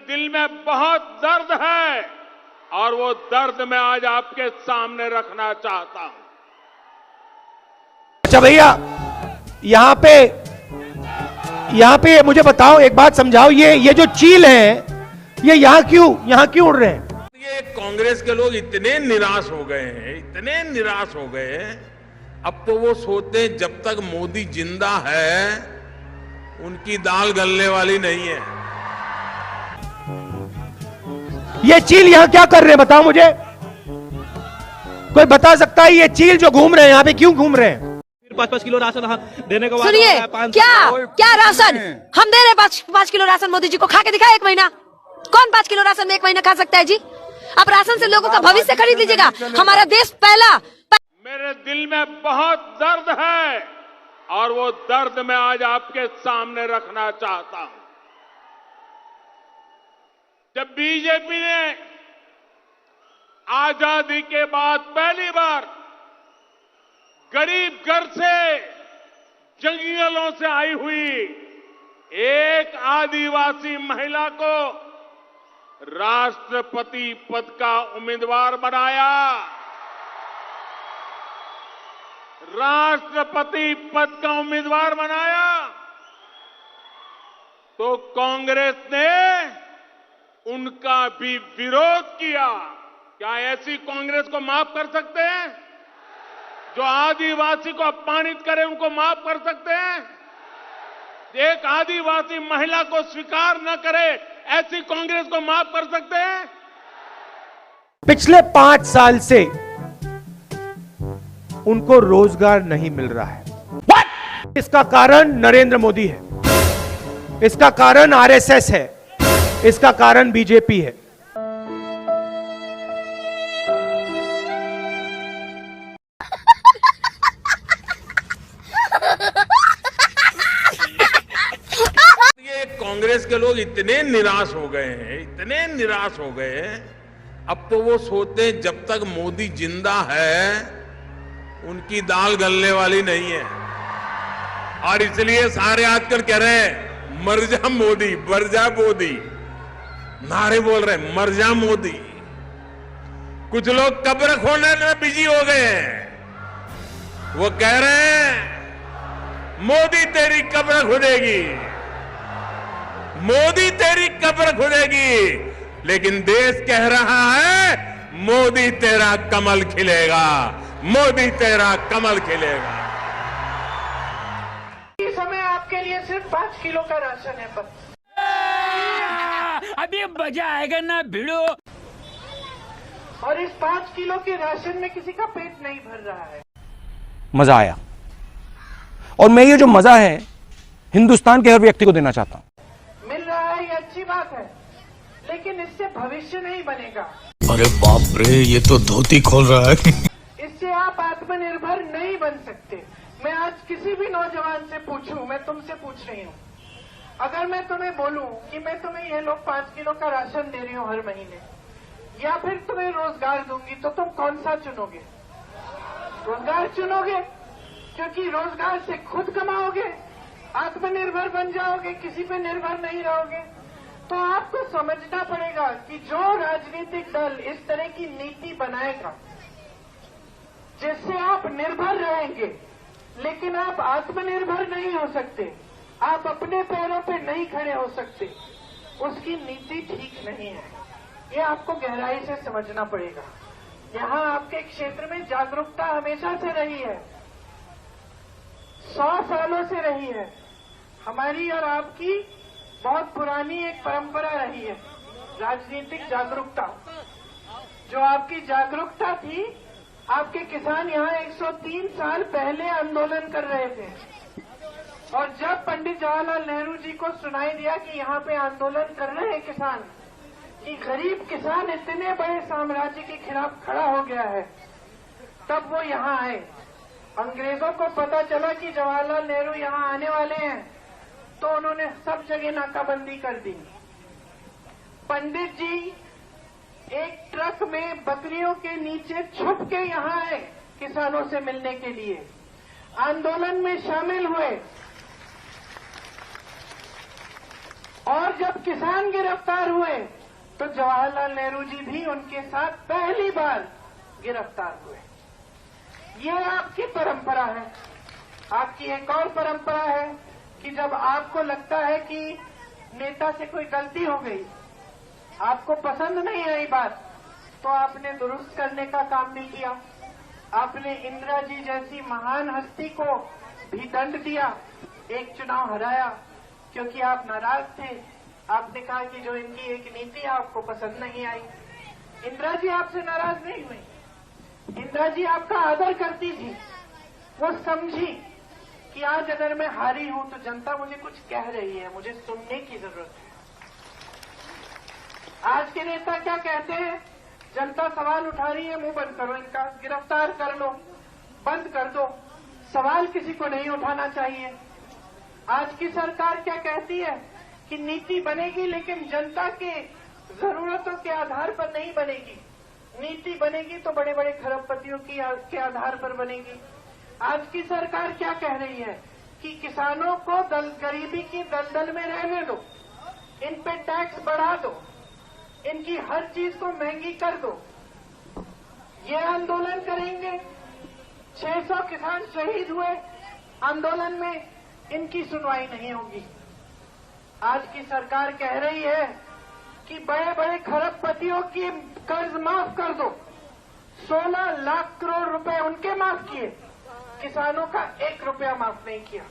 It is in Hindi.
दिल में बहुत दर्द है और वो दर्द मैं आज आपके सामने रखना चाहता हूं। अच्छा भैया, यहाँ पे मुझे बताओ, एक बात समझाओ, ये जो चील है ये यहाँ क्यों उड़ रहे हैं? ये कांग्रेस के लोग इतने निराश हो गए हैं, इतने निराश हो गए हैं, अब तो वो सोचते हैं जब तक मोदी जिंदा है उनकी दाल गलने वाली नहीं है। ये चील यहाँ क्या कर रहे हैं बताओ मुझे, कोई बता सकता है? ये चील जो घूम रहे हैं यहाँ पे क्यों घूम रहे हैं? 5-5 किलो राशन देने को सुनिए, क्या राशन हम दे रहे? 5 किलो राशन मोदी जी को खा के दिखाए 1 महीना। कौन 5 किलो राशन में 1 महीना खा सकता है जी? अब राशन से लोगों का भविष्य खरीद लीजिएगा। हमारा देश पहला। मेरे दिल में बहुत दर्द है और वो दर्द मैं आज आपके सामने रखना चाहता हूं। जब बीजेपी ने आजादी के बाद पहली बार गरीब घर से, जंगलों से आई हुई एक आदिवासी महिला को राष्ट्रपति पद का उम्मीदवार बनाया, राष्ट्रपति पद का उम्मीदवार बनाया, तो कांग्रेस ने उनका भी विरोध किया। क्या ऐसी कांग्रेस को माफ कर सकते हैं? जो आदिवासी को अपमानित करे उनको माफ कर सकते हैं? एक आदिवासी महिला को स्वीकार न करे ऐसी कांग्रेस को माफ कर सकते हैं? पिछले 5 साल से उनको रोजगार नहीं मिल रहा है। What? इसका कारण नरेंद्र मोदी है, इसका कारण आरएसएस है, इसका कारण बीजेपी है। कांग्रेस के लोग इतने निराश हो गए हैं, इतने निराश हो गए हैं, अब तो वो सोचते हैं जब तक मोदी जिंदा है उनकी दाल गलने वाली नहीं है। और इसलिए सारे आजकल कह रहे हैं मर जा मोदी, मर जा मोदी, नारे बोल रहे हैं मर जा मोदी। कुछ लोग कब्र खोदने में बिजी हो गए हैं, वो कह रहे हैं मोदी तेरी कब्र खुदेगी, मोदी तेरी कब्र खुदेगी, लेकिन देश कह रहा है मोदी तेरा कमल खिलेगा, मोदी तेरा कमल खिलेगा। इस समय आपके लिए सिर्फ 5 किलो का राशन है बस। अभी मजा आएगा ना भिड़ो। और इस 5 किलो के राशन में किसी का पेट नहीं भर रहा है। मजा आया, और मैं ये जो मजा है हिंदुस्तान के हर व्यक्ति को देना चाहता हूं। मिल रहा है ये अच्छी बात है, लेकिन इससे भविष्य नहीं बनेगा। अरे बाप रे, ये तो धोती खोल रहा है। इससे आप आत्मनिर्भर नहीं बन सकते। मैं आज किसी भी नौजवान से पूछूं, मैं तुमसे पूछ रही हूं, अगर मैं तुम्हें बोलूं कि मैं तुम्हें ये लोग 5 किलो का राशन दे रही हूं हर महीने, या फिर तुम्हें रोजगार दूंगी, तो तुम कौन सा चुनोगे? रोजगार चुनोगे, क्योंकि रोजगार से खुद कमाओगे, आत्मनिर्भर बन जाओगे, किसी पे निर्भर नहीं रहोगे। तो आपको समझना पड़ेगा कि जो राजनीतिक दल इस तरह की नीति बनाएगा जिससे आप निर्भर रहेंगे लेकिन आप आत्मनिर्भर नहीं हो सकते, आप अपने पैरों पे नहीं खड़े हो सकते, उसकी नीति ठीक नहीं है। ये आपको गहराई से समझना पड़ेगा। यहाँ आपके क्षेत्र में जागरूकता हमेशा से रही है, 100 सालों से रही है। हमारी और आपकी बहुत पुरानी एक परंपरा रही है, राजनीतिक जागरूकता। जो आपकी जागरूकता थी, आपके किसान यहाँ 103 साल पहले आंदोलन कर रहे थे, और जब पंडित जवाहरलाल नेहरू जी को सुनाई दिया कि यहाँ पे आंदोलन कर रहे हैं किसान, कि गरीब किसान इतने बड़े साम्राज्य के खिलाफ खड़ा हो गया है, तब वो यहाँ आए। अंग्रेजों को पता चला कि जवाहरलाल नेहरू यहाँ आने वाले हैं, तो उन्होंने सब जगह नाकाबंदी कर दी। पंडित जी एक ट्रक में बकरियों के नीचे छुप के यहाँ आए किसानों से मिलने के लिए, आंदोलन में शामिल हुए और जब किसान गिरफ्तार हुए तो जवाहरलाल नेहरू जी भी उनके साथ पहली बार गिरफ्तार हुए। ये आपकी परंपरा है। आपकी एक और परंपरा है कि जब आपको लगता है कि नेता से कोई गलती हो गई, आपको पसंद नहीं आई बात, तो आपने दुरुस्त करने का काम नहीं किया। आपने इंदिरा जी जैसी महान हस्ती को भी दंड दिया, एक चुनाव हराया क्योंकि आप नाराज थे। आपने कहा कि जो इनकी एक नीति है आपको पसंद नहीं आई। इंदिरा जी आपसे नाराज नहीं हुई, इंदिरा जी आपका आदर करती थी। वो समझी कि आज अगर मैं हारी हूं तो जनता मुझे कुछ कह रही है, मुझे सुनने की जरूरत है। आज के नेता क्या कहते हैं? जनता सवाल उठा रही है, मुंह बंद करो, इनका गिरफ्तार कर लो, बंद कर दो। सवाल किसी को नहीं उठाना चाहिए। आज की सरकार क्या कहती है कि नीति बनेगी लेकिन जनता के जरूरतों के आधार पर नहीं बनेगी। नीति बनेगी तो बड़े बड़े खरबपतियों के आधार पर बनेगी। आज की सरकार क्या कह रही है कि किसानों को गरीबी की दलदल में रहने दो, इन पे टैक्स बढ़ा दो, इनकी हर चीज को महंगी कर दो। ये आंदोलन करेंगे। 600 किसान शहीद हुए आंदोलन में, इनकी सुनवाई नहीं होगी। आज की सरकार कह रही है कि बड़े बड़े खरबपतियों की कर्ज माफ कर दो। 16 लाख करोड़ रुपए उनके माफ किए, किसानों का 1 रुपया माफ नहीं किया।